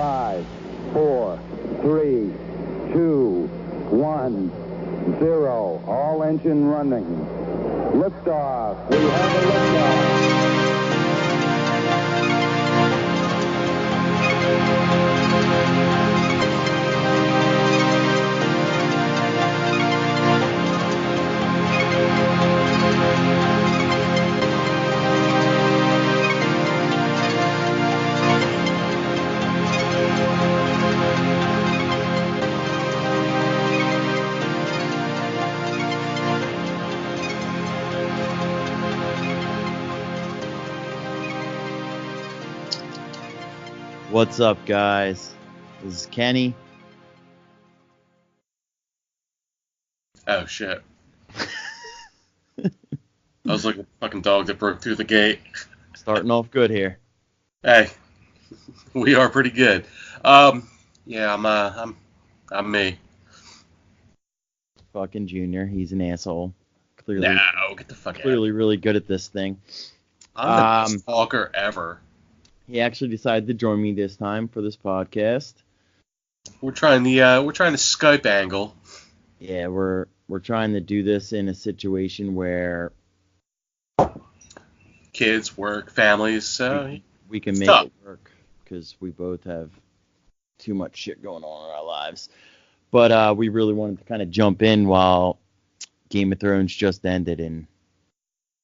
5, 4, 3, 2, 1, 0. All engine running. Liftoff. We have a liftoff. What's up, guys? This is Kenny. Oh, shit. I was like a fucking dog that broke through the gate. Starting off good here. Hey, we are pretty good. Yeah, I'm me. Fucking Junior. He's an asshole. Clearly, No, get the fuck out. Clearly really good at this thing. I'm the best talker ever. He actually decided to join me this time for this podcast. We're trying the Skype angle. Yeah, we're trying to do this in a situation where kids, work, families, so we can make it work because we both have too much shit going on in our lives. But we really wanted to kind of jump in while Game of Thrones just ended, and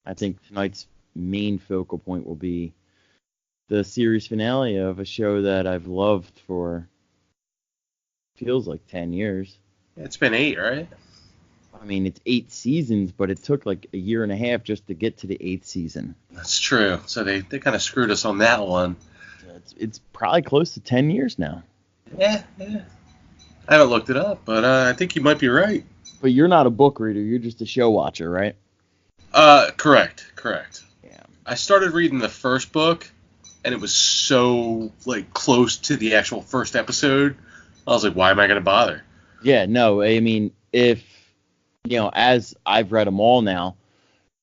I think tonight's main focal point will be the series finale of a show that I've loved for feels like 10 years. It's been 8, right? I mean, it's 8 seasons, but it took like a year and a half just to get to the 8th season. That's true. So they kind of screwed us on that one. It's probably close to 10 years now. Yeah. I haven't looked it up, but I think you might be right. But you're not a book reader. You're just a show watcher, right? Correct. Yeah. I started reading the first book, and it was so, like, close to the actual first episode. I was like, why am I going to bother? Yeah, no, I mean, if, as I've read them all now,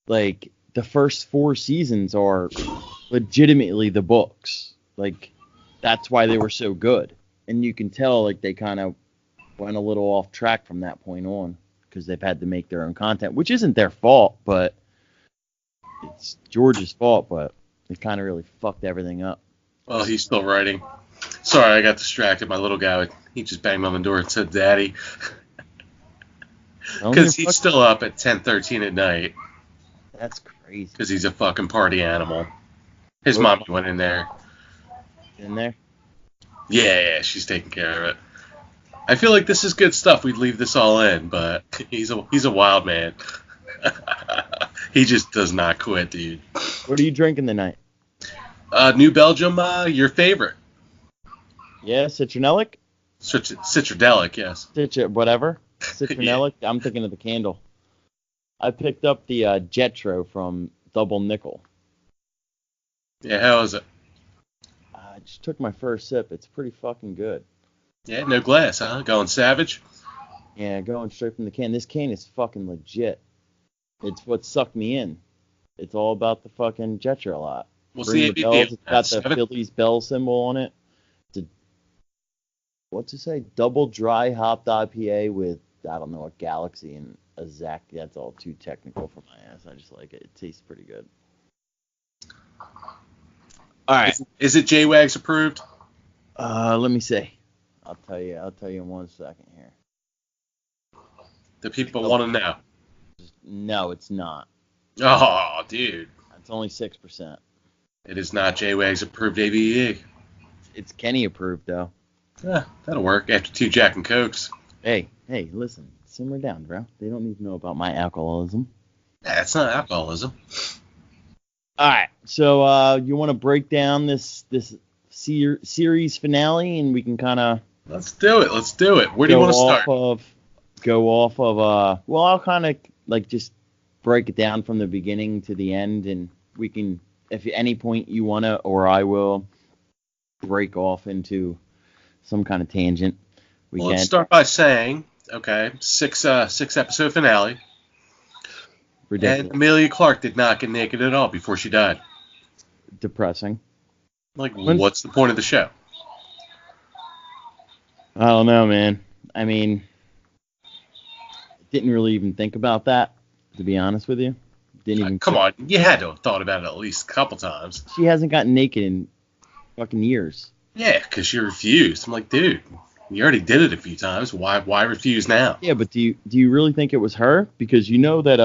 like, the first 4 seasons are legitimately the books. Like, that's why they were so good. And you can tell, like, they kind of went a little off track from that point on because they've had to make their own content, which isn't their fault, but it's George's fault, but they kind of really fucked everything up. Well, he's still writing. Sorry, I got distracted. My little guy, he just banged on the door and said, Daddy. Because he's still up at 10:13 at night. That's crazy. Because he's a fucking party animal. His mommy went in there. In there? Yeah, she's taking care of it. I feel like this is good stuff. We'd leave this all in, but he's a wild man. He just does not quit, dude. What are you drinking tonight? New Belgium, your favorite. Yeah, Citronelic? Citradelic, yes. Whatever. Citronelic. Yeah. I'm thinking of the candle. I picked up the Jetro from Double Nickel. Yeah, how is it? I just took my first sip. It's pretty fucking good. Yeah, no glass, huh? Going savage? Yeah, going straight from the can. This can is fucking legit. It's what sucked me in. It's all about the fucking Jetro lot. What's the ABV? Bells. It's got the Phillies bell symbol on it. What's it say? Double dry hopped IPA with, I don't know, a Galaxy and a Zach. That's all too technical for my ass. I just like it. It tastes pretty good. All right. Is it J-Wags approved? Let me see. I'll tell you in 1 second here. The people want to know. No, it's not. Oh, dude. It's only 6%. It is not J-Wags approved ABV. It's Kenny approved, though. Yeah, that'll work after 2 Jack and Cokes. Hey, listen. Simmer down, bro. They don't need to know about my alcoholism. Yeah, it's not alcoholism. All right. So you want to break down this series finale, and we can kind of... Let's do it. Where do you want to start? Go off of... well, I'll kind of like just break it down from the beginning to the end, and we can, if at any point you want to, or I will, break off into some kind of tangent. Let's start by saying, okay, 6 episode finale. Ridiculous. And Emilia Clarke did not get naked at all before she died. Depressing. Like, what's the point of the show? I don't know, man. I mean, didn't really even think about that, to be honest with you. Didn't even. Come on, you had to have thought about it at least a couple times. She hasn't gotten naked in fucking years. Yeah, because you refused. I'm like, dude, you already did it a few times. Why refuse now? Yeah, but do you really think it was her? Because you know that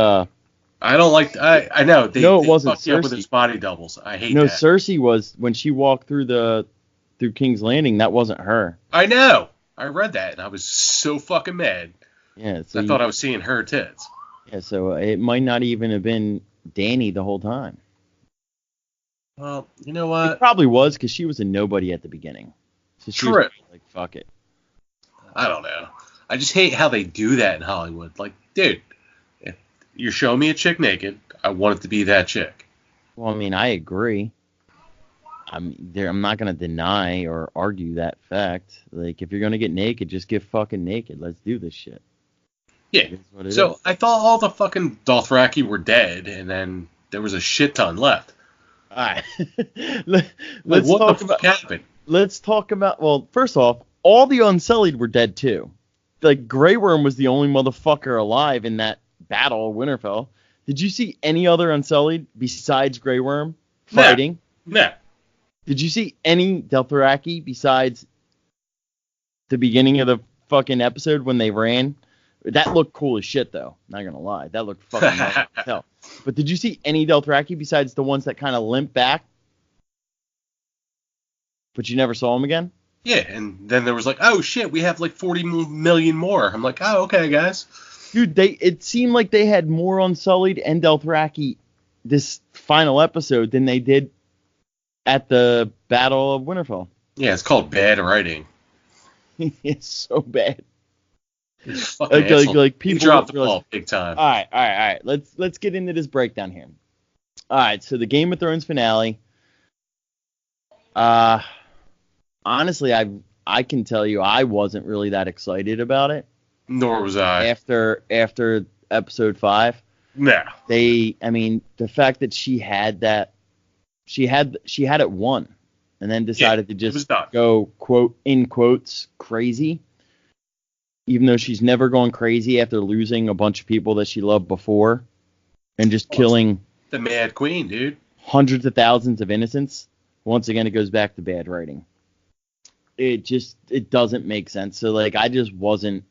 I don't like. I know they. No, it they wasn't fucked you up with Cersei. his body doubles. I hate no, that. Cersei was when she walked through King's Landing. That wasn't her. I know. I read that and I was so fucking mad. Yeah, so I thought I was seeing her tits. yeah, so it might not even have been Dany the whole time. Well, you know It what? probably was because she was a nobody at the beginning. So she was True. like, fuck it. I don't know. I just hate how they do that in Hollywood. Like, dude, if you're showing me a chick naked, I want it to be that chick. Well, I mean, I agree. I'm not gonna deny or argue that fact. Like, if you're gonna get naked, just get fucking naked. Let's do this shit. Yeah. It is what it So is. I thought all the fucking Dothraki were dead, and then there was a shit ton left. All right. Like, let's what talk the about. fuck happened? Let's talk about. Well, first off, all the Unsullied were dead too. Like Grey Worm was the only motherfucker alive in that battle of Winterfell. Did you see any other Unsullied besides Grey Worm No. fighting? No. Did you see any Dothraki besides the beginning of the fucking episode when they ran? That looked cool as shit, though. Not gonna lie, that looked fucking nice as hell. But did you see any Dothraki besides the ones that kind of limp back? But you never saw them again? Yeah, and then there was like, oh shit, we have like 40 million more. I'm like, oh, okay, guys. Dude, it seemed like they had more Unsullied and Dothraki this final episode than they did at the Battle of Winterfell. Yeah, it's called bad writing. It's so bad. Fucking Like asshole. people He dropped the realize- ball big time. All right. Let's get into this breakdown here. All right, so the Game of Thrones finale. Honestly, I can tell you I wasn't really that excited about it Nor was I. after episode 5. No. The fact that she had it won, and then decided to it was just done. go quote in quotes crazy, even though she's never gone crazy after losing a bunch of people that she loved before, and just killing The Mad Queen, dude. hundreds of thousands of innocents. Once again, it goes back to bad writing. It doesn't make sense. So like, I just wasn't.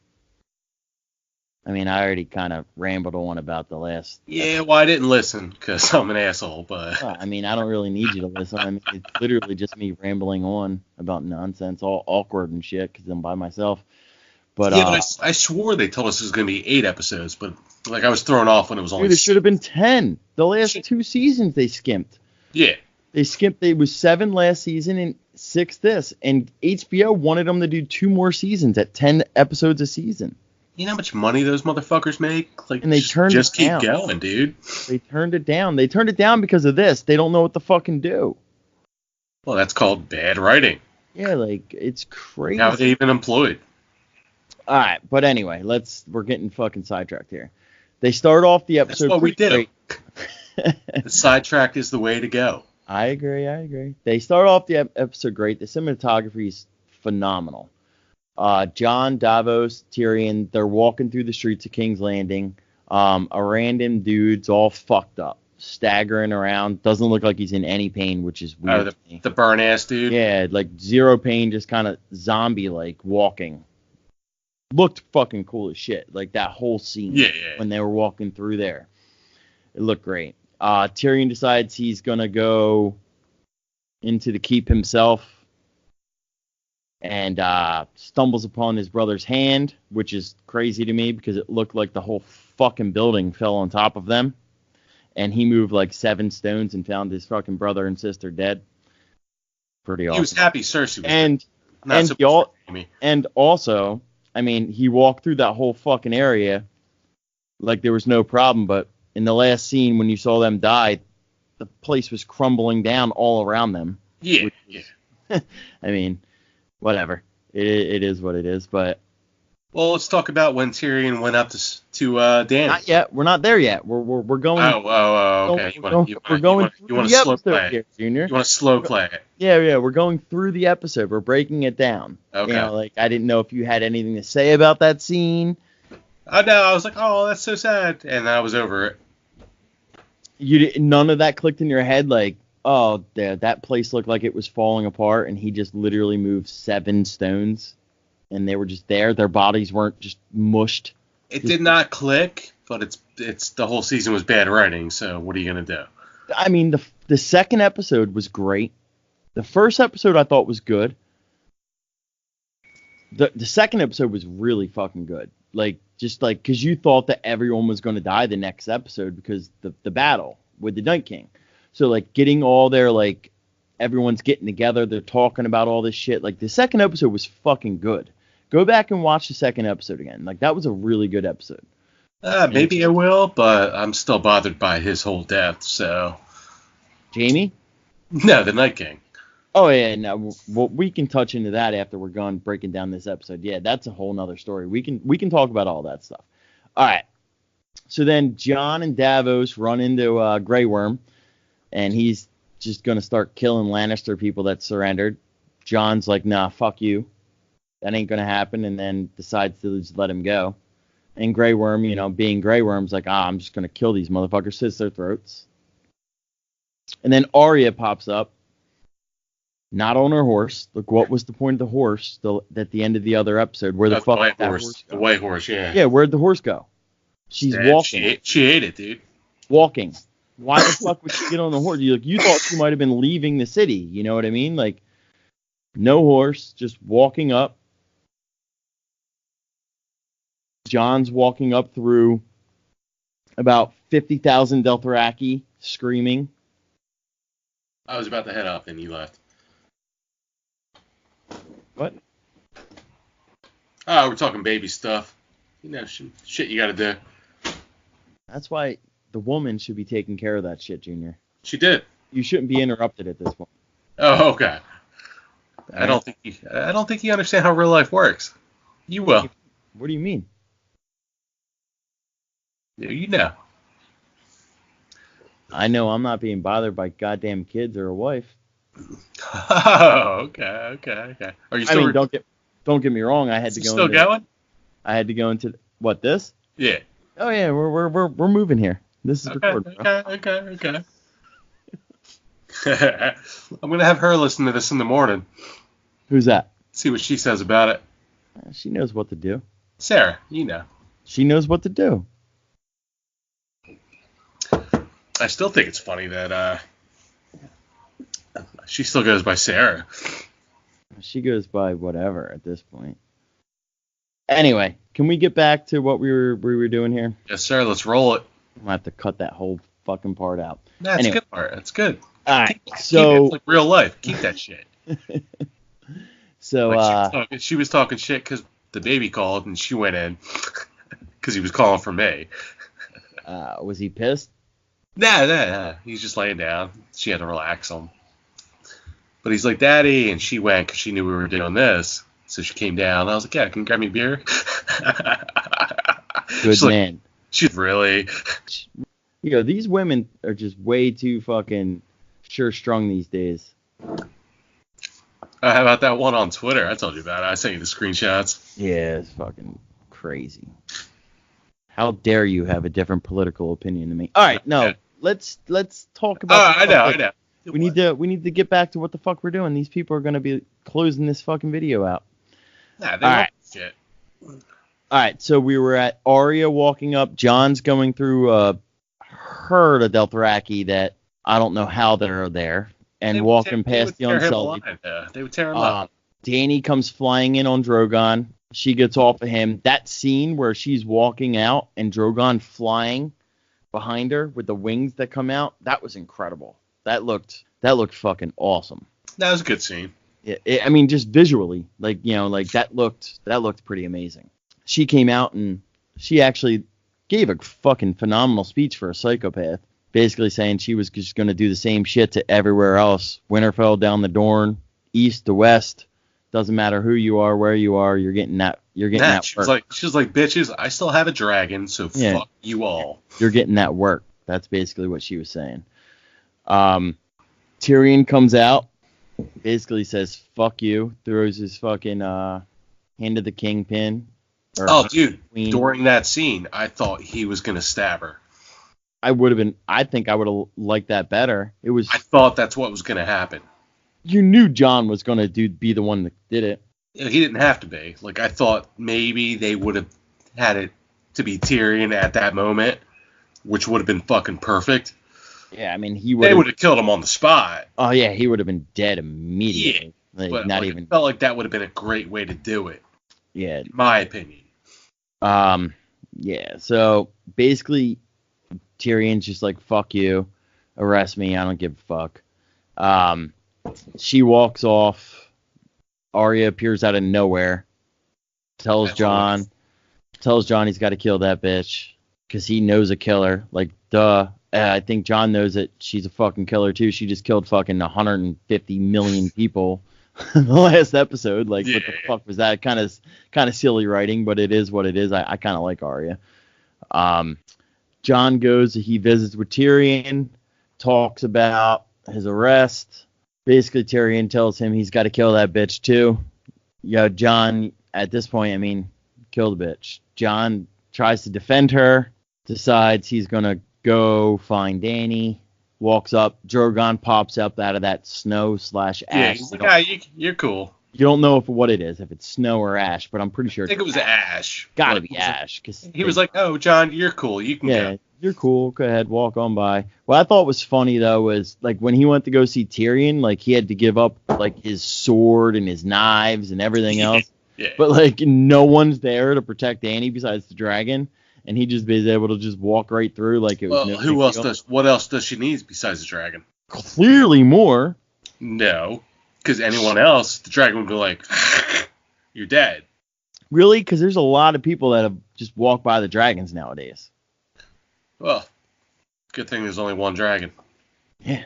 I mean, I already kind of rambled on about the last. Yeah, well, I didn't listen because I'm an asshole, but I mean, I don't really need you to listen. I mean, it's literally just me rambling on about nonsense, all awkward and shit, because I'm by myself. But yeah, but I swore they told us it was going to be 8 episodes, but like I was thrown off when it was only dude, it should have been 10. The last Shit. 2 seasons they skimped. Yeah. They skipped. It was 7 last season and 6 this, and HBO wanted them to do 2 more seasons at 10 episodes a season. You know how much money those motherfuckers make? Like, And they turned just it keep down. going, dude. They turned it down. They turned it down because of this. They don't know what to fucking do. Well, that's called bad writing. Yeah, like, it's crazy. How are they even employed? All right, but anyway, we're getting fucking sidetracked here. They start off the That's episode. what we did. great. The sidetrack is the way to go. I agree. They start off the episode great. The cinematography is phenomenal. Jon, Davos, Tyrion, they're walking through the streets of King's Landing. A random dude's all fucked up, staggering around. Doesn't look like he's in any pain, which is weird. Oh, to me. the burn ass dude. Yeah, like zero pain, just kind of zombie-like walking. Looked fucking cool as shit. Like that whole scene Yeah. when they were walking through there. It looked great. Tyrion decides he's going to go into the keep himself and stumbles upon his brother's hand, which is crazy to me because it looked like the whole fucking building fell on top of them. And he moved like 7 stones and found his fucking brother and sister dead. Pretty awesome. He was happy Cersei was And not and so he al- Jamie. and also, I mean, he walked through that whole fucking area like there was no problem, but in the last scene when you saw them die, the place was crumbling down all around them. Yeah, which yeah. I mean, whatever. It is what it is, but Well, let's talk about when Tyrion went up to Dany. Not yet. We're not there yet. We're going. Okay. We're going You through want the to slow episode play here, it. Junior. You want to slow play it. Yeah. We're going through the episode. We're breaking it down. Okay. You know, like I didn't know if you had anything to say about that scene. I know. I was like, oh, that's so sad, and then I was over it. None of that clicked in your head, like, oh, that place looked like it was falling apart, and he just literally moved 7 stones, and they were just there. Their bodies weren't just mushed. It did not click, but it's the whole season was bad writing. So what are you gonna do? I mean, the second episode was great. The first episode I thought was good. The second episode was really fucking good. Like, just like, because you thought that everyone was going to die the next episode because the battle with the Night King. So, like, getting all their, like, everyone's getting together, they're talking about all this shit. Like, the second episode was fucking good. Go back and watch the second episode again. Like, that was a really good episode. Maybe I will, but I'm still bothered by his whole death, so. Jamie? No, the Night King. Oh, yeah, no, well, we can touch into that after we're done breaking down this episode. Yeah, that's a whole nother story. We can talk about all that stuff. All right. So then Jon and Davos run into Grey Worm, and he's just going to start killing Lannister people that surrendered. Jon's like, nah, fuck you. That ain't going to happen, and then decides to just let him go. And Grey Worm, you know, being Grey Worm's like, I'm just going to kill these motherfuckers, slit their throats. And then Arya pops up. Not on her horse. Look, what was the point of the horse at the end of the other episode? Where the fuck did that horse go? The white horse, yeah. Yeah, where'd the horse go? She's walking. She ate it, dude. Walking. Why the fuck would she get on the horse? You thought she might have been leaving the city. You know what I mean? Like, no horse, just walking up. Jon's walking up through about 50,000 Dothraki screaming. I was about to head up and you left. What? Oh, we're talking baby stuff. You know, shit you gotta do. That's why the woman should be taking care of that shit, Junior. She did. You shouldn't be interrupted at this point. Oh, okay. I don't think you understand how real life works. You will. What do you mean? You know. I know I'm not being bothered by goddamn kids or a wife. Oh, okay. Are you still? I mean, don't get me wrong. I had to go. Still going? I had to go into what this? Yeah. Oh yeah, we're moving here. This is recorded. Okay. I'm gonna have her listen to this in the morning. Who's that? See what she says about it. She knows what to do. Sarah, you know. She knows what to do. I still think it's funny that she still goes by Sarah. She goes by whatever at this point. Anyway, can we get back to what we were doing here? Yes, sir. Let's roll it. I'm gonna have to cut that whole fucking part out. That's a good part. That's good. All right. Keep it like real life. Keep that shit. So like she was talking shit because the baby called and she went in because he was calling for me. Was he pissed? Nah. He's just laying down. She had to relax him. But he's like, Daddy, and she went because she knew we were doing this. So she came down. I was like, yeah, can you grab me a beer? Good man. She's really... You know, these women are just way too fucking sure-strung these days. How about that one on Twitter? I told you about it. I sent you the screenshots. Yeah, it's fucking crazy. How dare you have a different political opinion than me? All right, no, let's talk about. I know. We need to get back to what the fuck we're doing. These people are gonna be closing this fucking video out. Nah, they want shit. All right, so we were at Arya walking up. Jon's going through a herd of Dothraki that I don't know how they're there, and walking past the Unsullied. They would tear him up. Dany comes flying in on Drogon. She gets off of him. That scene where she's walking out and Drogon flying behind her with the wings that come out, that was incredible. That looked fucking awesome. That was a good scene. I mean, just visually, like, you know, like that looked pretty amazing. She came out and she actually gave a fucking phenomenal speech for a psychopath, basically saying she was just going to do the same shit to everywhere else. Winterfell, down the Dorne, east to west, doesn't matter who you are, where you are, you're getting You're getting that work. She's like, bitches, I still have a dragon, so fuck you all. You're getting that work. That's basically what she was saying. Tyrion comes out, basically says, fuck you, throws his fucking hand of the kingpin. Dude, during that scene, I thought he was going to stab her. I think I would have liked that better. I thought that's what was going to happen. You knew Jon was going to be the one that did it. He didn't have to be. Like, I thought maybe they would have had it to be Tyrion at that moment, which would have been fucking perfect. Yeah, I mean, they would have killed him on the spot. Oh, yeah, he would have been dead immediately. Yeah, it felt like that would have been a great way to do it. Yeah. In my opinion. Yeah, so basically, Tyrion's just like, fuck you, arrest me, I don't give a fuck. She walks off. Arya appears out of nowhere, tells Jon he's got to kill that bitch because he knows a killer. Like, duh. I think Jon knows that she's a fucking killer too. She just killed fucking 150 million people in the last episode. Like, what the fuck was that? Kind of silly writing, but it is what it is. I kind of like Arya. Jon goes, he visits with Tyrion, talks about his arrest. Basically, Tyrion tells him he's got to kill that bitch too. Yeah, Jon, at this point, I mean, kill the bitch. Jon tries to defend her, decides he's going to go find Dany, walks up. Drogon pops up out of that snow/ash. Yeah, he's like, you're cool. You don't know what it is, if it's snow or ash, but I'm pretty sure I think it was ash. Gotta be ash. He was like, oh, Jon, you're cool. You can go. You're cool. Go ahead, walk on by. What I thought was funny, though, was, like, when he went to go see Tyrion, like, he had to give up, like, his sword and his knives and everything else. Yeah. But, like, no one's there to protect Dany besides the dragon, and he just was able to just walk right through like it was what else does she need besides the dragon? Clearly more. No, because anyone else, the dragon would be like, you're dead. Really? Because there's a lot of people that have just walked by the dragons nowadays. Well, good thing there's only one dragon. Yeah.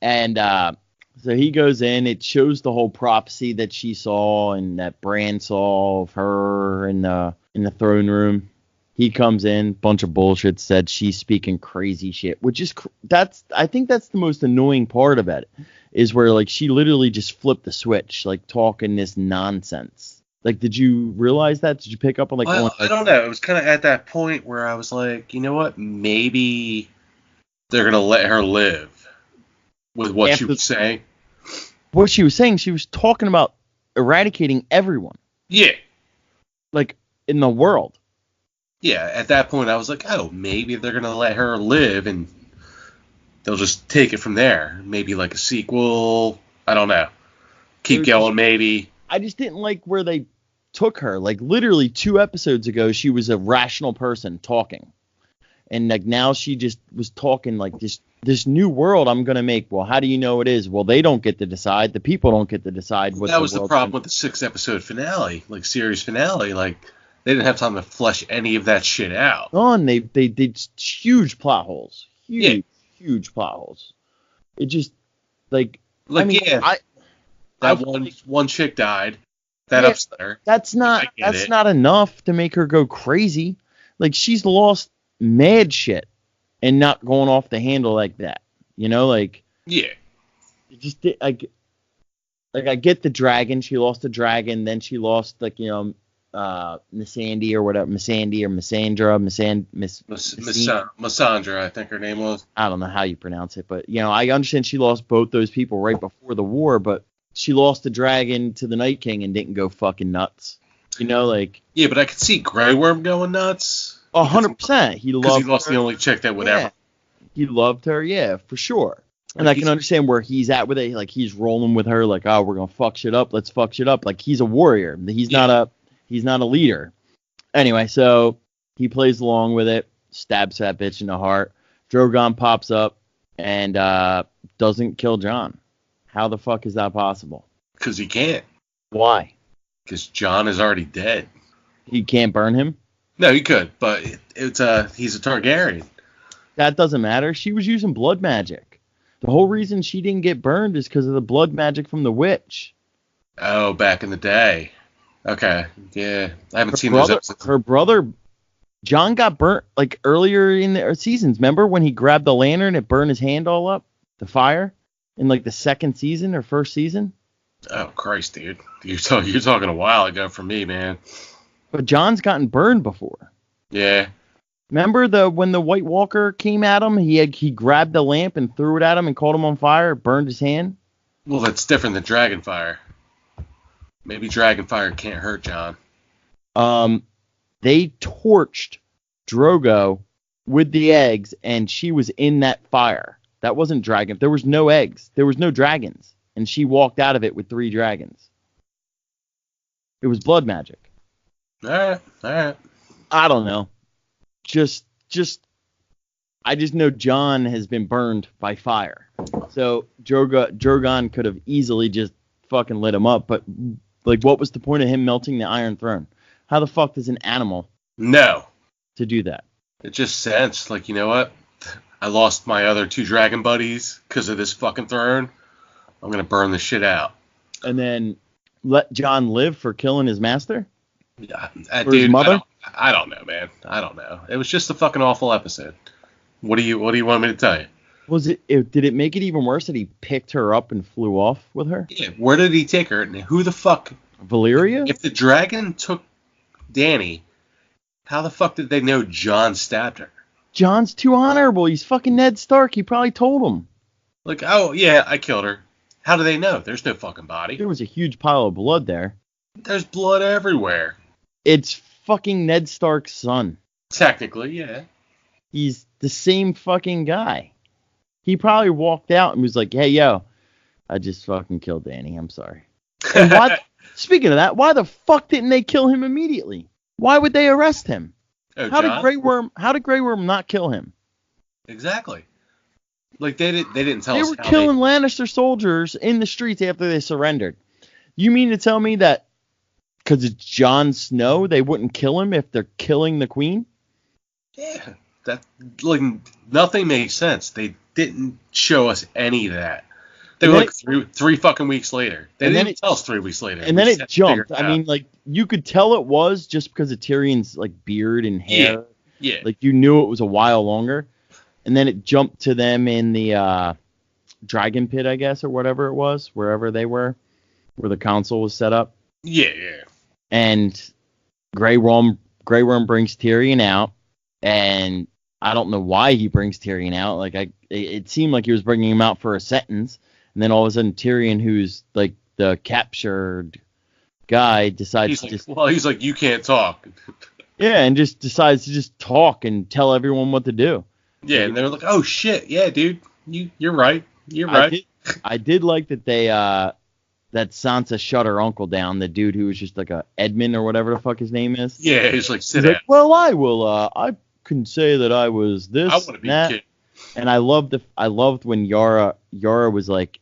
And so he goes in. It shows the whole prophecy that she saw and that Bran saw of her in the throne room. He comes in, bunch of bullshit, said she's speaking crazy shit, which is I think that's the most annoying part about it, is where, like, she literally just flipped the switch, like, talking this nonsense. Like, did you realize that? Did you pick up on, like, I don't know. It was kind of at that point where I was like, you know what? Maybe they're going to let her live with what she was saying. What she was saying, she was talking about eradicating everyone. Yeah. Like, in the world. Yeah, at that point I was like, oh, maybe they're going to let her live and they'll just take it from there. Maybe like a sequel. I don't know. Keep going, maybe. I just didn't like where they took her. Like, literally 2 episodes ago, she was a rational person talking. And, like, now she just was talking like this new world I'm going to make. Well, how do you know it is? Well, they don't get to decide. The people don't get to decide what that was the problem with the 6-episode finale, like, series finale. Like, they didn't have time to flesh any of that shit out. Oh, and they did huge plot holes. Huge plot holes. It just, like I mean, yeah. One chick died. That upset her. That's not enough to make her go crazy. Like, she's lost mad shit and not going off the handle like that. You know, like, yeah. It just did, I get the dragon. She lost the dragon, then she lost, like, you know, Missandei or whatever, Missandra, Missandra, I think her name was. I don't know how you pronounce it, but, you know, I understand she lost both those people right before the war, but she lost the dragon to the Night King and didn't go fucking nuts. You know, like. Yeah, but I could see Grey Worm going nuts. 100%. He lost the only chick that would ever. He loved her, yeah, for sure. And I can understand where he's at with it. Like, he's rolling with her, like, oh, we're gonna fuck shit up. Let's fuck shit up. Like, he's a warrior. He's not a leader. Anyway, so he plays along with it, stabs that bitch in the heart. Drogon pops up and doesn't kill Jon. How the fuck is that possible? Because he can't. Why? Because Jon is already dead. He can't burn him? No, he could, but he's a Targaryen. That doesn't matter. She was using blood magic. The whole reason she didn't get burned is because of the blood magic from the witch. Oh, back in the day. Okay, yeah, I haven't Her seen those brother, episodes. her brother, John got burnt like earlier in the seasons. Remember when he grabbed the lantern, it burned his hand all up, the fire, in like the second season or first season. Oh Christ, dude, you're talking a while ago for me, man. But John's gotten burned before. Yeah, Remember when the White Walker came at him, he grabbed the lamp and threw it at him and caught him on fire, it burned his hand. well, that's different than Dragonfire. Maybe Dragonfire can't hurt John. They torched Drogo with the eggs, and she was in that fire. That wasn't dragon. There was no eggs. There was no dragons, and she walked out of it with 3 dragons. It was blood magic. All right. I don't know. I just know John has been burned by fire. So Drogon could have easily just fucking lit him up, but like, what was the point of him melting the Iron Throne? How the fuck does an animal No, to do that? it just sensed like, you know what? I lost my other 2 dragon buddies because of this fucking throne. I'm gonna burn this shit out. And then let John live for killing his master? Yeah, For his mother? I don't know, man. I don't know. It was just a fucking awful episode. What do you want me to tell you? Did it make it even worse that he picked her up and flew off with her? Yeah, where did he take her? And who the fuck? Valyria? If the dragon took Dany, how the fuck did they know John stabbed her? John's too honorable. He's fucking Ned Stark. He probably told him. Like, oh yeah, I killed her. How do they know? There's no fucking body. There was a huge pile of blood there. There's blood everywhere. It's fucking Ned Stark's son. Technically, yeah. He's the same fucking guy. He probably walked out and was like, hey, yo, I just fucking killed Dany. I'm sorry. And speaking of that, why the fuck didn't they kill him immediately? Why would they arrest him? Oh, How John? did Grey Worm not kill him? Exactly. Like they didn't tell They us were how killing Lannister soldiers in the streets after they surrendered. You mean to tell me that because it's Jon Snow, they wouldn't kill him if they're killing the queen? Yeah, that like nothing makes sense. They didn't show us any of that. They were like three fucking weeks later. They didn't even tell us 3 weeks later. And then it jumped. I mean, like, you could tell it was just because of Tyrion's like beard and hair. Yeah. Like, you knew it was a while longer. And then it jumped to them in the Dragon Pit, I guess, or whatever it was, wherever they were, where the council was set up. Yeah. And Grey Worm brings Tyrion out, and I don't know why he brings Tyrion out. Like, it seemed like he was bringing him out for a sentence, and then all of a sudden Tyrion, who's like the captured guy, decides he's like, you can't talk. Yeah, and just decides to just talk and tell everyone what to do. Yeah, and they're like, oh shit, yeah, dude, you're right. You're right. I did like that they that Sansa shut her uncle down, the dude who was just like a Edmund or whatever the fuck his name is. Yeah, he's like, sit down. down. Well, I can say that I was this. I want to be a kid. And I loved when Yara was like,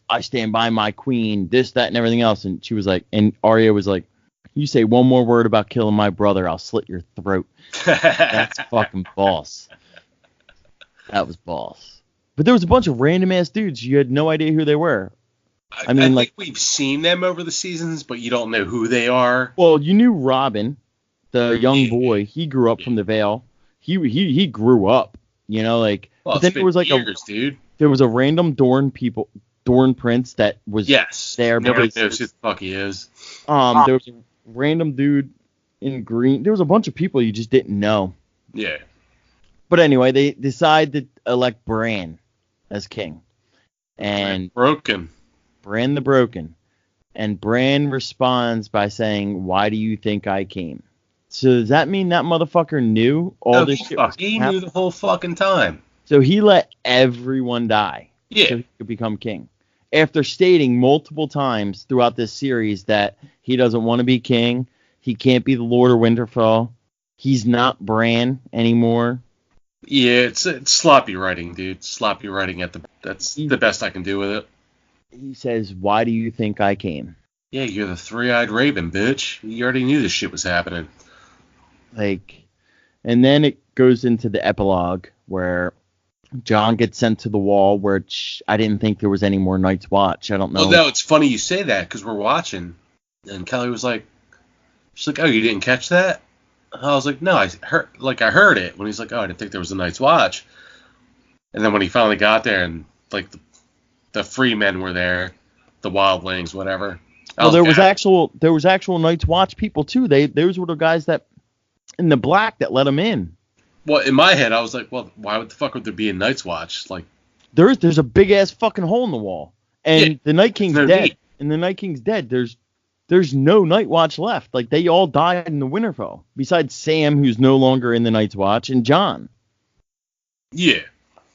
I stand by my queen, this, that, and everything else. And she was like, and Arya was like, you say one more word about killing my brother, I'll slit your throat. That's fucking boss. That was boss. But there was a bunch of random ass dudes. You had no idea who they were. I mean, like, we've seen them over the seasons, but you don't know who they are. Well, you knew Robin, the young boy. He grew up from the Vale. He grew up, you know, like. Well, but then there was like dude. There was a random Dorne prince that was there. Nobody knows who the fuck he is. There was a random dude in green. There was a bunch of people you just didn't know. Yeah. But anyway, they decide to elect Bran as king. And Bran the Broken. And Bran responds by saying, why do you think I came? So does that mean that motherfucker knew all this shit? He knew the whole fucking time. So he let everyone die. Yeah. So he could become king. After stating multiple times throughout this series that he doesn't want to be king, he can't be the Lord of Winterfell, he's not Bran anymore. Yeah, it's sloppy writing, dude. Sloppy writing that's the best I can do with it. He says, why do you think I came? Yeah, you're the three-eyed raven, bitch. You already knew this shit was happening. Like, and then it goes into the epilogue where Jon gets sent to the wall, which I didn't think there was any more Night's Watch. I don't know. Well, no, it's funny you say that because we're watching, and Kelly was like, She's like, oh, you didn't catch that? I was like, no, I heard it. When he's like, oh, I didn't think there was a Night's Watch. And then when he finally got there and like the free men were there, the wildlings, whatever. Well, there was actual Night's Watch people too. Those were the guys that in the black that let them in. Well, in my head, I was like, well, why would the fuck would there be a Night's Watch? Like, there's a big ass fucking hole in the wall, and the Night King's dead. Need. And the Night King's dead. There's no Night Watch left. Like, they all died in the Winterfell, besides Sam, who's no longer in the Night's Watch, and Jon. Yeah.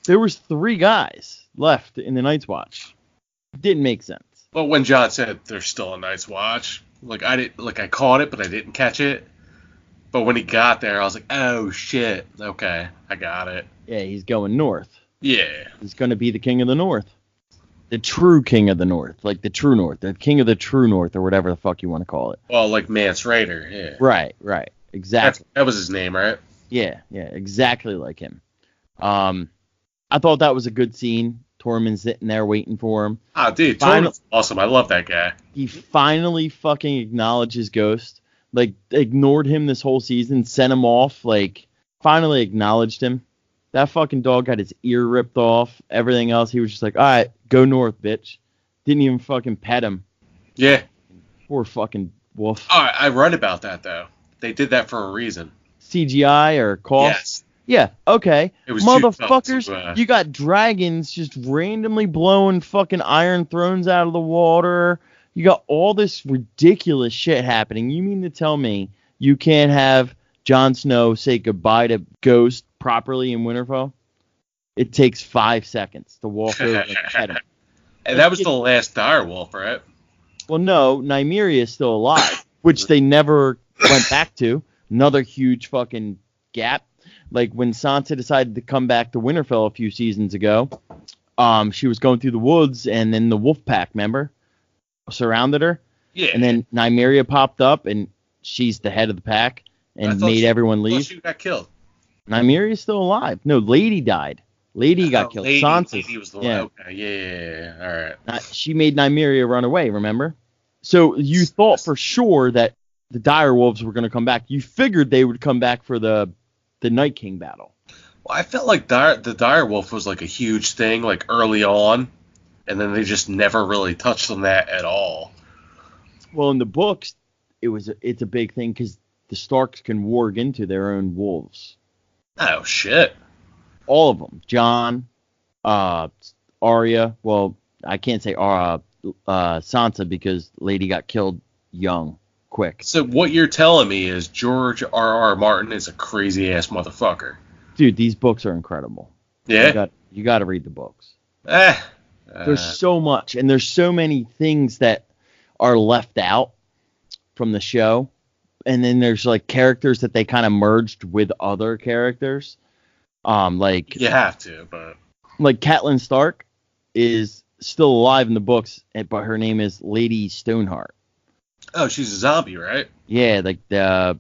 There was 3 guys left in the Night's Watch. Didn't make sense. Well, when Jon said there's still a Night's Watch, I caught it, but I didn't catch it. But when he got there, I was like, oh shit, okay, I got it. Yeah, he's going north. Yeah. He's going to be the king of the north. The true king of the north. Like the true north. The king of the true north, or whatever the fuck you want to call it. Well, like Mance Rayder, yeah. Right. Exactly. That was his name, right? Yeah, exactly like him. I thought that was a good scene. Tormund's sitting there waiting for him. Oh, dude, Tormund's awesome. I love that guy. He finally fucking acknowledged his ghost. Like, ignored him this whole season, sent him off, like, finally acknowledged him. That fucking dog got his ear ripped off. Everything else, he was just like, all right, go north, bitch. Didn't even fucking pet him. Yeah. Poor fucking wolf. Oh, I read about that, though. They did that for a reason. CGI or cost? Yes. Yeah, okay. It was motherfuckers, you got dragons just randomly blowing fucking Iron Thrones out of the water. You got all this ridiculous shit happening. You mean to tell me you can't have Jon Snow say goodbye to Ghost properly in Winterfell? It takes 5 seconds to walk over and pet him. And that was the last direwolf, right? Well, no, Nymeria is still alive, which they never went back to. Another huge fucking gap. Like when Sansa decided to come back to Winterfell a few seasons ago, she was going through the woods, and then the wolf pack, remember, surrounded her. Yeah. And then Nymeria popped up, and she's the head of the pack, and made everyone leave. She got killed. Nymeria's still alive. No, Lady died. Lady got killed. Sansa. Lady was the one. Okay. Yeah. All right. She made Nymeria run away, remember? So you thought for sure that the direwolves were going to come back. You figured they would come back for the Night King battle. Well, I felt like the direwolf was like a huge thing, like early on, and then they just never really touched on that at all. Well, in the books, it's a big thing because the Starks can warg into their own wolves. Oh shit! All of them. Jon, Arya. Well, I can't say Sansa because Lady got killed young, quick. So what you're telling me is George R.R. Martin is a crazy ass motherfucker. Dude, these books are incredible. Yeah. You got to read the books. There's so much, and there's so many things that are left out from the show, and then there's like characters that they kind of merged with other characters. Like you have to, but like Catelyn Stark is still alive in the books, but her name is Lady Stoneheart. Oh, she's a zombie, right? Yeah, like the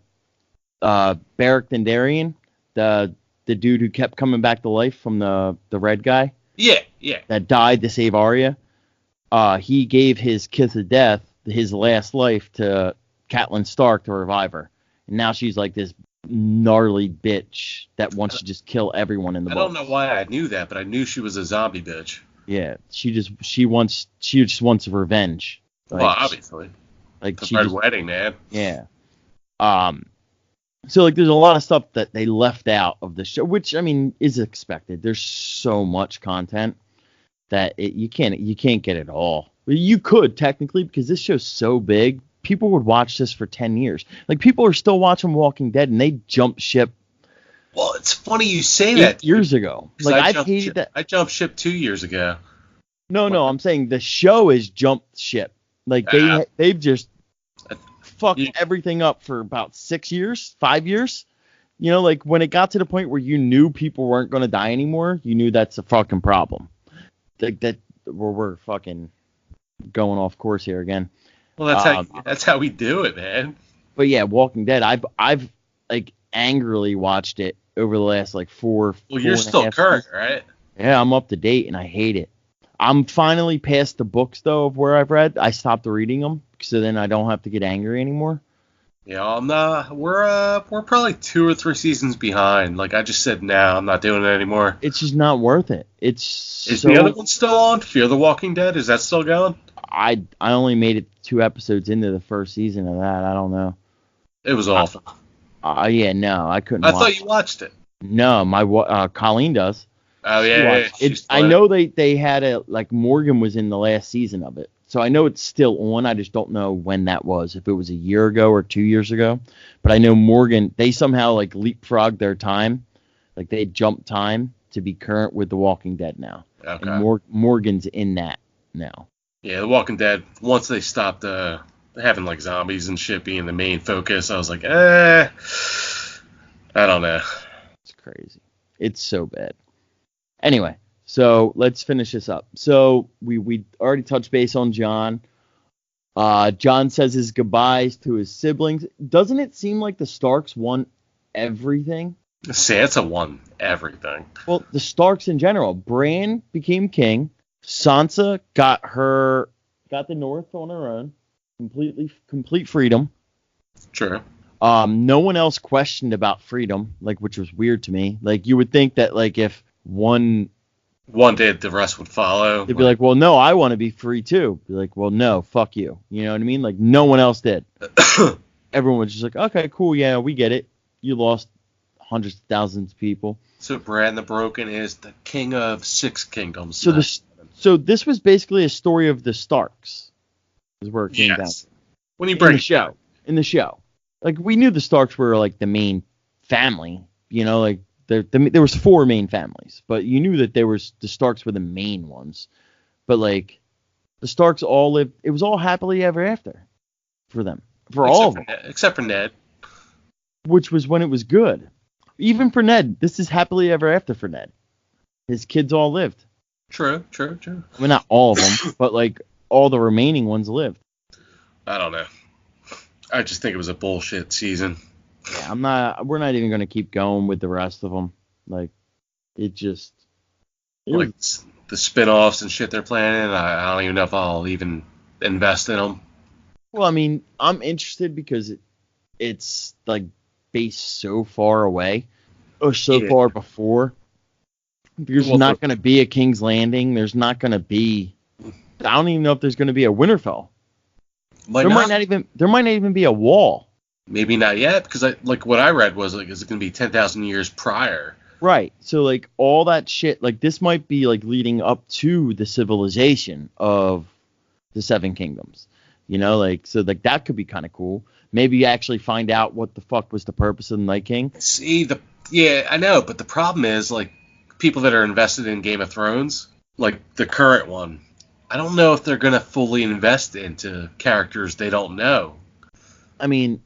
Beric Dondarrion, the dude who kept coming back to life from the red guy. Yeah. That died to save Arya. He gave his kiss of death, his last life, to Catelyn Stark to revive her. And now she's like this gnarly bitch that wants to just kill everyone in the book. I don't know why I knew that, but I knew she was a zombie bitch. Yeah, she just wants revenge. Like, well, obviously. Like the Red Wedding, man. Yeah. So like there's a lot of stuff that they left out of the show, which I mean is expected. There's so much content that you can't get it all. You could technically, because this show's so big, people would watch this for 10 years. Like people are still watching Walking Dead, and they jumped ship. Well, it's funny you say that. 8 years ago. Like I hated that. I jumped ship 2 years ago. No, I'm saying the show is jumped ship. Like they've just fucked everything up for about 6 years, 5 years. You know, like when it got to the point where you knew people weren't going to die anymore, you knew that's a fucking problem. Like that, we're fucking going off course here again. Well, that's how we do it, man. But yeah, Walking Dead, I've like angrily watched it over the last like 4. Well, you're still current, right? Yeah, I'm up to date, and I hate it. I'm finally past the books though of where I've read. I stopped reading them, so then I don't have to get angry anymore. Yeah, I'm not. We're probably 2 or 3 seasons behind. Like I just said, now I'm not doing it anymore. It's just not worth it. It's Is so the other one still on? Fear the Walking Dead? Is that still going? I only made it 2 episodes into the first season of that. I don't know. It was awful. Yeah, no, I couldn't I watch. thought you watched it. No, Colleen does. Oh She yeah, watched it. I know they had a, like, Morgan was in the last season of it. So I know it's still on. I just don't know when that was. If it was a year ago or 2 years ago. But I know Morgan, they somehow like leapfrogged their time. Like they jumped time to be current with The Walking Dead now. Okay. And Morgan's in that now. Yeah, The Walking Dead. Once they stopped having like zombies and shit being the main focus, I was like, I don't know. It's crazy. It's so bad. Anyway, so let's finish this up. So we already touched base on John. John says his goodbyes to his siblings. Doesn't it seem like the Starks won everything? Sansa won everything. Well, the Starks in general. Bran became king. Sansa got the North on her own. Complete freedom. True. No one else questioned about freedom, like, which was weird to me. Like, you would think that, like, if one did, the rest would follow. They'd be like, well, no, I want to be free too. Be like, well, no, fuck you. You know what I mean? Like, no one else did. Everyone was just like, okay, cool, yeah, we get it. You lost hundreds of thousands of people. So Bran the Broken is the king of 6 kingdoms. So this was basically a story of the Starks, is where it came down. When you bring in the show, like, we knew the Starks were like the main family. You know, like there was 4 main families, but you knew that the Starks were the main ones. But like, the Starks all lived. It was all happily ever after for them, all of them, except for Ned, which was when it was good. Even for Ned, this is happily ever after for Ned. His kids all lived. True. I mean, not all of them, but like all the remaining ones lived. I don't know. I just think it was a bullshit season. Yeah, we're not even going to keep going with the rest of them. Like, the spin-offs and shit they're planning. I don't even know if I'll even invest in them. Well, I mean, I'm interested because it's like based so far away or so far before. There's not going to be a King's Landing. There's not going to be. I don't even know if there's going to be a Winterfell. There might not even be a wall. Maybe not yet, because what I read was, like, is it going to be 10,000 years prior? Right. So, like, all that shit, like, this might be, like, leading up to the civilization of the 7 Kingdoms. You know, like, so, like, that could be kind of cool. Maybe you actually find out what the fuck was the purpose of the Night King. Yeah, I know, but the problem is, like, people that are invested in Game of Thrones, like the current one, I don't know if they're going to fully invest into characters they don't know. I mean,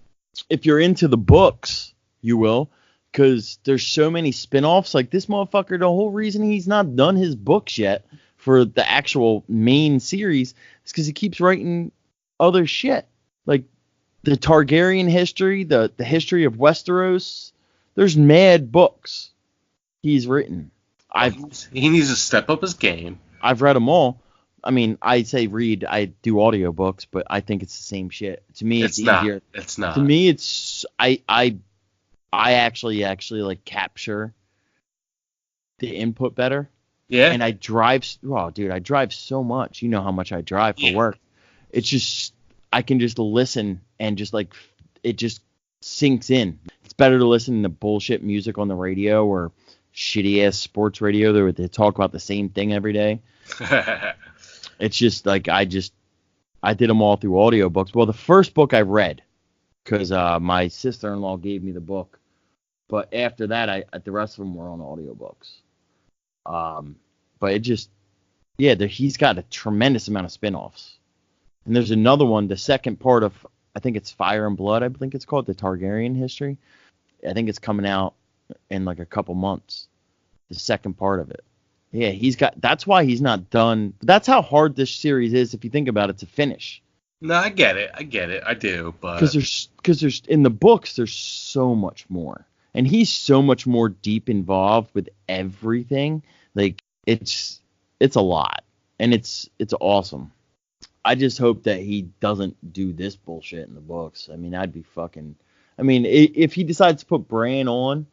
if you're into the books, you will, because there's so many spin-offs. Like, this motherfucker, the whole reason he's not done his books yet for the actual main series is because he keeps writing other shit. Like, the Targaryen history, the history of Westeros, there's mad books he's written. He needs to step up his game. I've read them all. I mean, I say read, I do audiobooks, but I think it's the same shit. To me, it's easier. It's not. To me, it's I actually like capture the input better. Yeah. And I drive. Oh, dude, I drive so much. You know how much I drive for work. It's just I can just listen and just like it just sinks in. It's better to listen to bullshit music on the radio or shitty ass sports radio where they talk about the same thing every day. It's just like I did them all through audiobooks. Well, the first book I read because my sister-in-law gave me the book, but after that, the rest of them were on audiobooks. But it just, he's got a tremendous amount of spin-offs. And there's another one, the second part of, I think it's Fire and Blood, I think it's called, the Targaryen history. I think it's coming out in like a couple months, the second part of it. Yeah, that's why he's not done. That's how hard this series is, if you think about it, to finish. No, I get it. I do, but because there's in the books there's so much more, and he's so much more deep involved with everything. Like it's a lot, and it's awesome. I just hope that he doesn't do this bullshit in the books. I mean, I'd be fucking. I mean, if he decides to put Bran on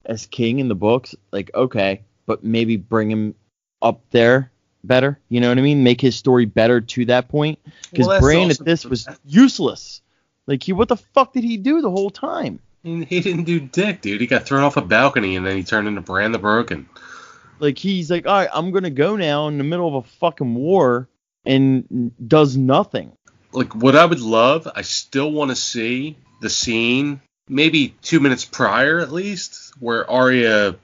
as king in the books, like, okay, but maybe bring him up there better. You know what I mean? Make his story better to that point. Because Bran at this was useless. Like, what the fuck did he do the whole time? He didn't do dick, dude. He got thrown off a balcony and then he turned into Bran the Broken. Like, he's like, all right, I'm going to go now in the middle of a fucking war and does nothing. Like, what I would love, I still want to see the scene, maybe 2 minutes prior at least, where Arya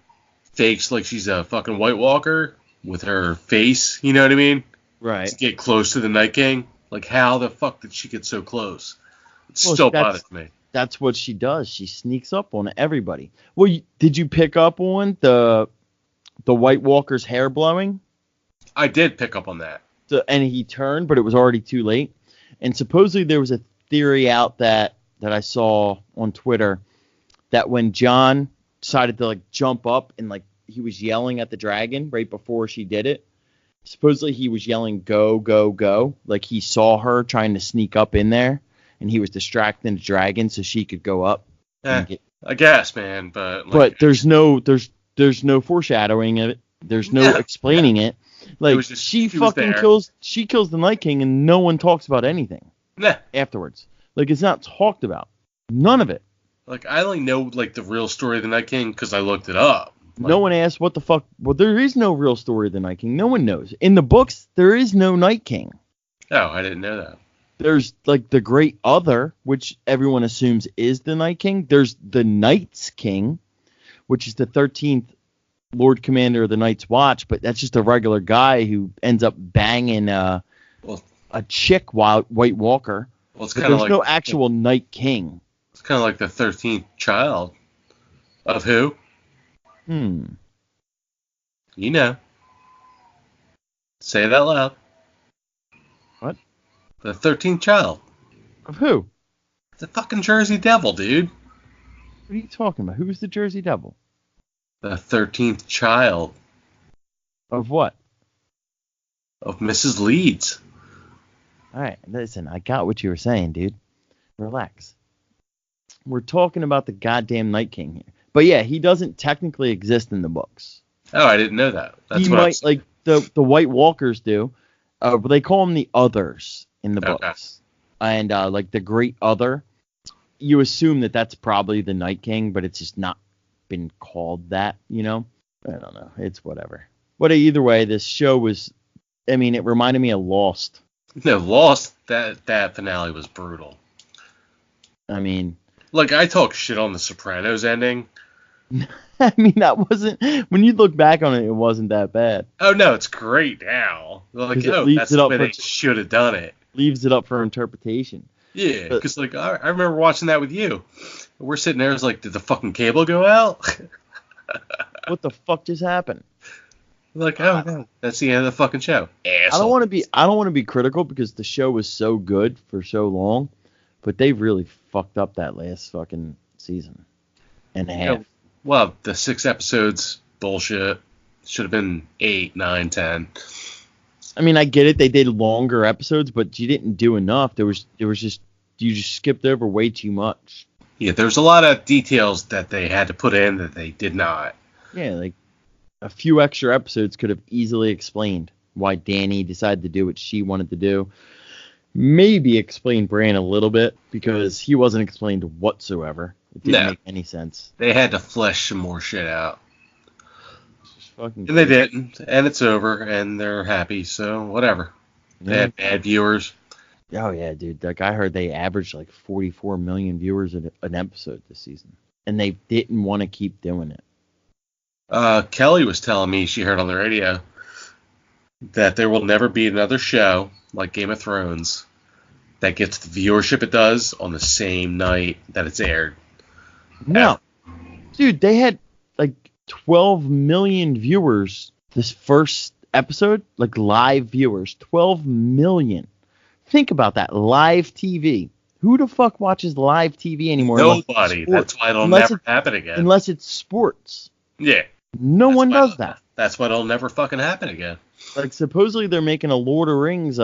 fakes like she's a fucking White Walker with her face, you know what I mean? Right. To get close to the Night King. Like, how the fuck did she get so close? It still bothers me. That's what she does. She sneaks up on everybody. Well, did you pick up on the White Walker's hair blowing? I did pick up on that. And he turned, but it was already too late. And supposedly there was a theory out that I saw on Twitter that when Jon decided to like jump up and like he was yelling at the dragon right before she did it, supposedly he was yelling go, go, go. Like he saw her trying to sneak up in there and he was distracting the dragon so she could go up. I guess, man, but like, but there's no foreshadowing of it. There's no explaining it. Like she kills the Night King and no one talks about anything afterwards. Like it's not talked about. None of it. Like I only know like the real story of the Night King because I looked it up. Like, no one asked what the fuck. Well, there is no real story of the Night King. No one knows. In the books, there is no Night King. Oh, I didn't know that. There's like the Great Other, which everyone assumes is the Night King. There's the Night's King, which is the 13th Lord Commander of the Night's Watch, but that's just a regular guy who ends up banging a chick White Walker. Well, it's kind of like no actual Night King. It's kind of like the 13th child of who? You know. Say it out loud. What? The 13th child. Of who? The fucking Jersey Devil, dude. What are you talking about? Who's the Jersey Devil? The 13th child. Of what? Of Mrs. Leeds. All right, listen, I got what you were saying, dude. Relax. We're talking about the goddamn Night King here. But yeah, he doesn't technically exist in the books. Oh, I didn't know that. That's he might, like the White Walkers do. But they call them the Others in the books. And like the Great Other, you assume that that's probably the Night King, but it's just not been called that, you know? I don't know. It's whatever. But either way, this show was, I mean, it reminded me of Lost. No, Lost, that finale was brutal. I mean... Like, I talk shit on the Sopranos ending. I mean, that wasn't... When you look back on it, it wasn't that bad. Oh, no, it's great now. Like, that's the way they should have done it. Leaves it up for interpretation. Yeah, because, like, I remember watching that with you. We're sitting there, it's like, did the fucking cable go out? What the fuck just happened? Like, oh, no, that's the end of the fucking show. Asshole. I don't want to be critical because the show was so good for so long, but they really fucked up that last fucking season and a half. Yeah, well, the 6 episodes, bullshit. Should have been 8, 9, 10. I mean, I get it. They did longer episodes, but you didn't do enough. You just skipped over way too much. Yeah, there's a lot of details that they had to put in that they did not. Yeah, like a few extra episodes could have easily explained why Dany decided to do what she wanted to do. Maybe explain Bran a little bit because he wasn't explained whatsoever. It didn't make any sense. They had to flesh some more shit out. And they didn't, and it's over, and they're happy, so whatever. They had bad viewers. Oh, yeah, dude. Like, I heard they averaged like 44 million viewers an episode this season, and they didn't want to keep doing it. Kelly was telling me, she heard on the radio, that there will never be another show like Game of Thrones that gets the viewership it does on the same night that it's aired. No. Dude, they had like 12 million viewers this first episode, like live viewers. 12 million. Think about that. Live TV. Who the fuck watches live TV anymore? Nobody. That's why it'll never happen again. Unless it's sports. Yeah. No one does that. That's why it'll never fucking happen again. Like, supposedly they're making a Lord of Rings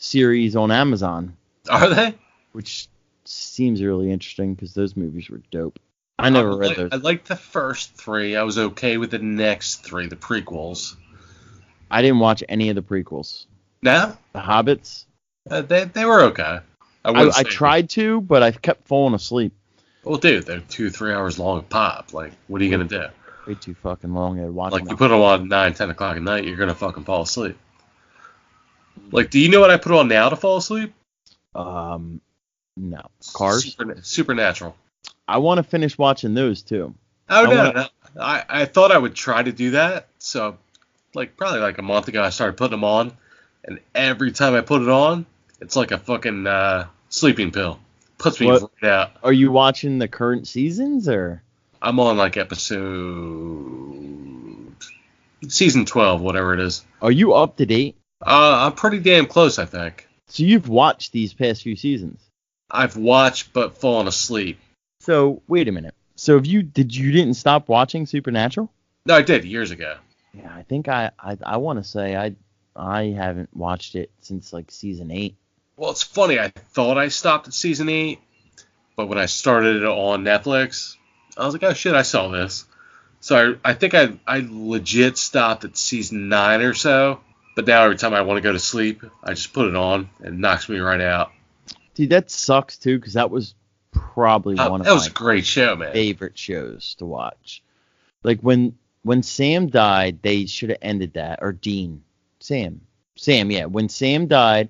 series on Amazon, Are they? which seems really interesting because those movies were dope. I never read those. I liked the first 3. I was okay with the next 3, the prequels. I didn't watch any of the prequels. No? The Hobbits. They were okay. I tried to, but I kept falling asleep. Well, dude, they're 2-3 hours long a pop. Like, what are you going to do? Way too fucking long. I'd watch Like, them. you put them on 9, 10 o'clock at night, you're going to fucking fall asleep. Like, do you know what I put on now to fall asleep? No. Cars? Supernatural. I want to finish watching those, too. Oh, no. I thought I would try to do that. So, like, probably like a month ago, I started putting them on. And every time I put it on, it's like a fucking sleeping pill. Puts me right out. Are you watching the current seasons, or? I'm on, like, season 12, whatever it is. Are you up to date? I'm pretty damn close, I think. So you've watched these past few seasons? I've watched but fallen asleep. So wait a minute. So you didn't stop watching Supernatural? No, I did years ago. Yeah, I think I want to say I haven't watched it since like season 8. Well, it's funny. I thought I stopped at season 8, but when I started it on Netflix, I was like, oh shit, I saw this. So I think I legit stopped at season 9 or so. But now every time I want to go to sleep, I just put it on and it knocks me right out. Dude, that sucks too, because that was probably one of that was my a great show, man. favorite shows to watch. Like when Sam died, they should have ended that. Or Dean. Sam, yeah. When Sam died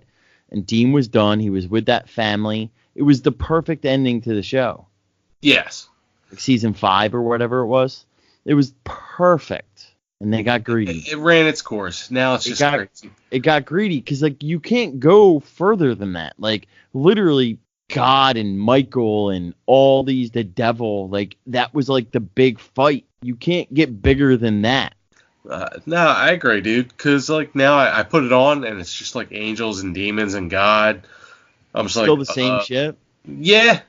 and Dean was done, he was with that family. It was the perfect ending to the show. Yes. Like season 5 or whatever it was. It was perfect. And they got greedy. It ran its course. Now it's just crazy. It got greedy because, like, you can't go further than that. Like, literally, God and Michael and all these, the devil, like, that was, like, the big fight. You can't get bigger than that. No, I agree, dude. Because, like, now I put it on, and it's just, like, angels and demons and God. I'm just Still like... the same shit? Yeah.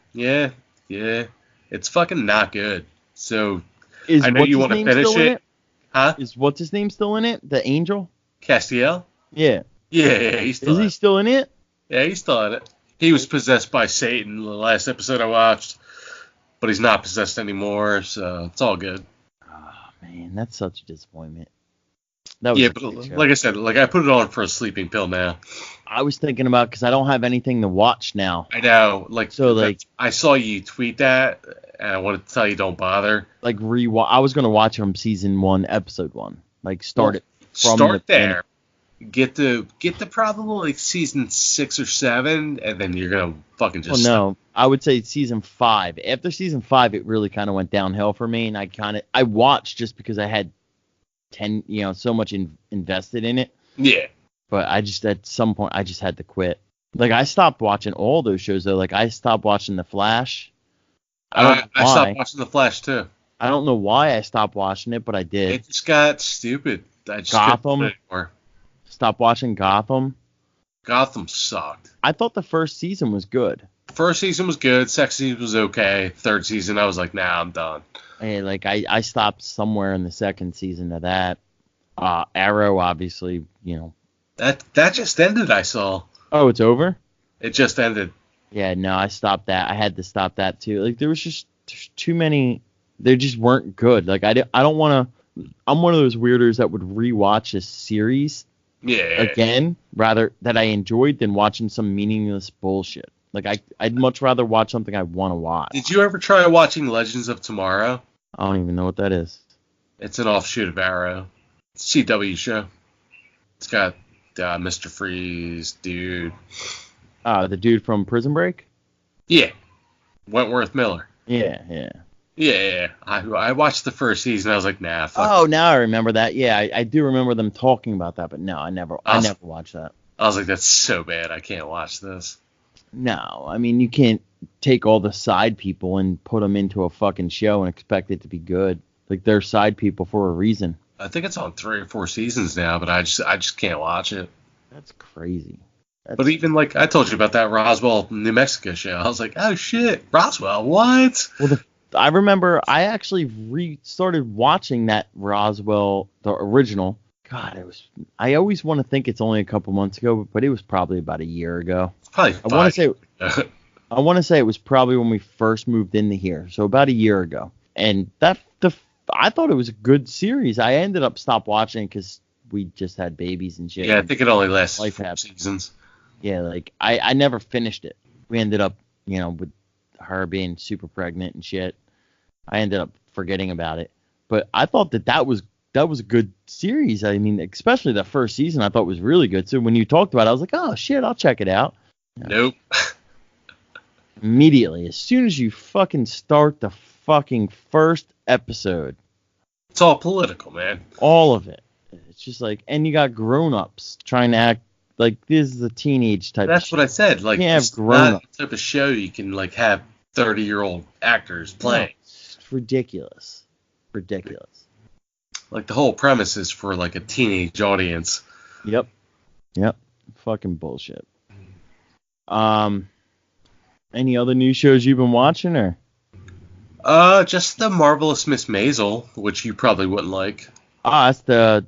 It's fucking not good. So, I know you want to finish it. Huh? Is what's his name still in it? The angel? Castiel? Yeah. Yeah, he's still Is he still in it? Yeah, he's still in it. He was possessed by Satan the last episode I watched, but he's not possessed anymore, so it's all good. Oh, man, that's such a disappointment. That was but like I said, like I put it on for a sleeping pill now. I was thinking about because I don't have anything to watch now. I know, so I saw you tweet that, and I wanted to tell you don't bother. Like I was gonna watch from season 1, episode 1. Like start it from start there. Get to probably like season 6 or 7, and then you're gonna fucking just. Well, no, I would say season 5. After season 5, it really kind of went downhill for me, and I watched just because I had so much invested in it. Yeah. But at some point I just had to quit. Like I stopped watching all those shows though. Like I stopped watching The Flash. I stopped watching The Flash too. I don't know why I stopped watching it, but I did. It just got stupid. I just Gotham. Stopped watching Gotham. Gotham sucked. I thought the first season was good. First season was good. Second season was okay. Third season, I was like, nah, I'm done. Hey, like I stopped somewhere in the second season of that. Arrow, obviously, That just ended, I saw. Oh, it's over? It just ended. Yeah, no, I stopped that. I had to stop that too. Like there's too many. They just weren't good. Like I don't want to. I'm one of those weirders that would rewatch a series. Yeah. Again, rather that I enjoyed than watching some meaningless bullshit. Like I'd much rather watch something I want to watch. Did you ever try watching Legends of Tomorrow? I don't even know what that is. It's an offshoot of Arrow. It's a CW show. It's got Mr. Freeze, dude. The dude from Prison Break? Yeah. Wentworth Miller. Yeah. Yeah. I watched the first season. I was like, nah, fuck. Oh, now I remember that. Yeah, I do remember them talking about that, but no, I never watched that. I was like, that's so bad. I can't watch this. No, I mean, you can't take all the side people and put them into a fucking show and expect it to be good. Like, they're side people for a reason. I think it's on 3 or 4 seasons now, but I just can't watch it. That's crazy. But even, like, I told you about that Roswell, New Mexico show. I was like, oh, shit, Roswell, what? Well, I remember I actually restarted watching that Roswell, the original. God, I always want to think it's only a couple months ago, but it was probably about a year ago. Probably I want to say it was probably when we first moved into here, so about a year ago. And I thought it was a good series. I ended up stopped watching because we just had babies and shit. Yeah, I think it only lasts Life 4 happened. seasons. Yeah, like I never finished it. We ended up, with her being super pregnant and shit. I ended up forgetting about it. But I thought that was a good series. I mean, especially the first season I thought was really good. So when you talked about it, I was like, oh shit, I'll check it out. Nope. Immediately, as soon as you fucking start the fucking first episode. It's all political, man. All of it. It's just like, and you got grown-ups trying to act like this is a teenage type That's of what I said. Like, Yeah, it's grown not the type of show you can, like, have 30-year-old actors playing. No, it's ridiculous. Ridiculous. Like, the whole premise is for, like, a teenage audience. Yep. Fucking bullshit. Any other new shows you've been watching, or? Just The Marvelous Miss Maisel, which you probably wouldn't like. That's the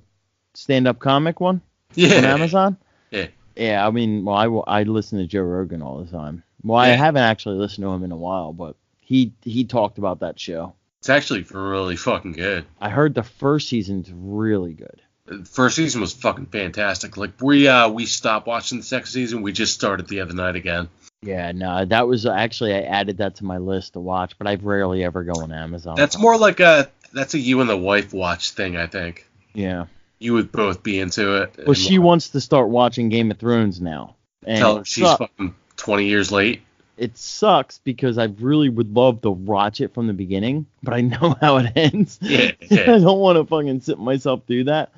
stand-up comic one? Yeah. On Amazon? Yeah. Yeah, I mean, well, I listen to Joe Rogan all the time. Well, I Yeah. haven't actually listened to him in a while, but he talked about that show. It's actually really fucking good. I heard the first season's really good. The first season was fucking fantastic. Like, we stopped watching the second season. We just started the other night again. Yeah, no, that was actually, I added that to my list to watch, but I rarely ever go on Amazon. That's more like that's a you and the wife watch thing, I think. Yeah. You would both be into it. Well, she wants to start watching Game of Thrones now. And tell her she's fucking 20 years late. It sucks because I really would love to watch it from the beginning, but I know how it ends. Yeah. I don't want to fucking sit myself through that.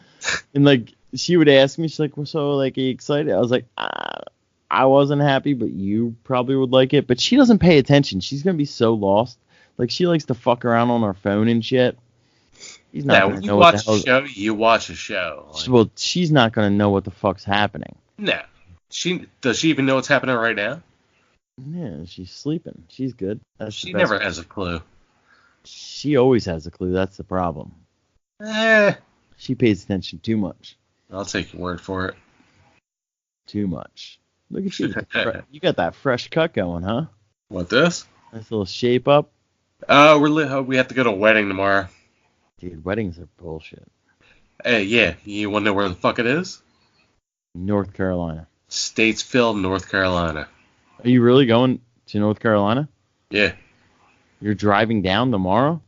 And like, she would ask me, she's like, well, so like, are you excited? I was like, I wasn't happy, but you probably would like it. But she doesn't pay attention. She's going to be so lost. Like, she likes to fuck around on her phone and shit. She's not Yeah, gonna when you know what watch the a hell. show, you watch a show. Like, Well, she's not going to know what the fuck's happening. no. Does she even know what's happening right now? Yeah, she's sleeping. She's good. That's She the best. never has a clue. She always has a clue. That's the problem. She pays attention too much. I'll take your word for it. Too much. Look at you. You got that fresh cut going, huh? What, this? Nice little shape up. We have to go to a wedding tomorrow. Dude, weddings are bullshit. Hey, yeah. You want to know where the fuck it is? North Carolina. Statesville, North Carolina. Are you really going to North Carolina? Yeah. You're driving down tomorrow?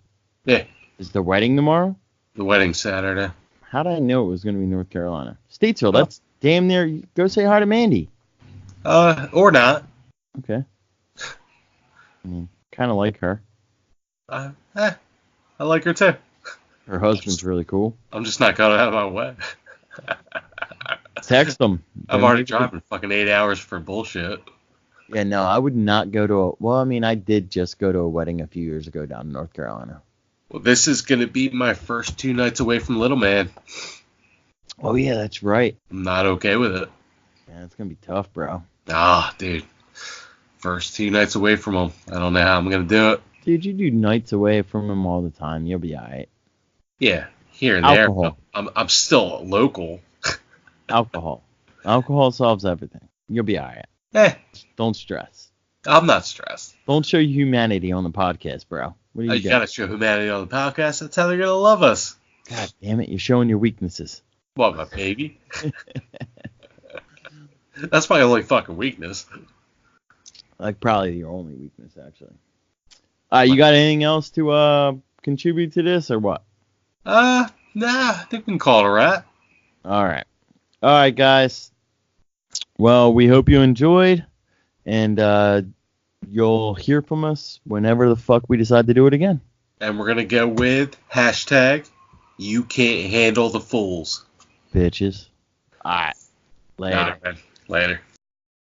Yeah. Is the wedding tomorrow? The wedding's Saturday. How did I know it was going to be North Carolina? Statesville, that's damn near. Go say hi to Mandy. Or not. Okay. I mean, kind of like her. I like her too. Her husband's really cool. I'm just not going out of my way. Text them. I'm already driving fucking 8 hours for bullshit. Yeah, no, I would not go to I did just go to a wedding a few years ago down in North Carolina. Well, this is going to be my first 2 nights away from Little Man. Oh, yeah, that's right. I'm not okay with it. Yeah, it's going to be tough, bro. Dude. First 2 nights away from him. I don't know how I'm going to do it. Dude, you do nights away from him all the time. You'll be all right. Yeah, here and Alcohol. there. I'm still local. Alcohol. Alcohol solves everything. You'll be all right. Don't stress. I'm not stressed. Don't show your humanity on the podcast, bro. What do you You got? got to show humanity on the podcast. That's how they're going to love us. God damn it, you're showing your weaknesses. What, my baby? That's my only fucking weakness. Like, probably your only weakness, actually. You got anything else to contribute to this, or what? Nah, I think we can call it a wrap. All right, guys. Well, we hope you enjoyed, and you'll hear from us whenever the fuck we decide to do it again. And we're going to go with hashtag you can't handle the fools. Bitches. All right. Later. All right, man. Later.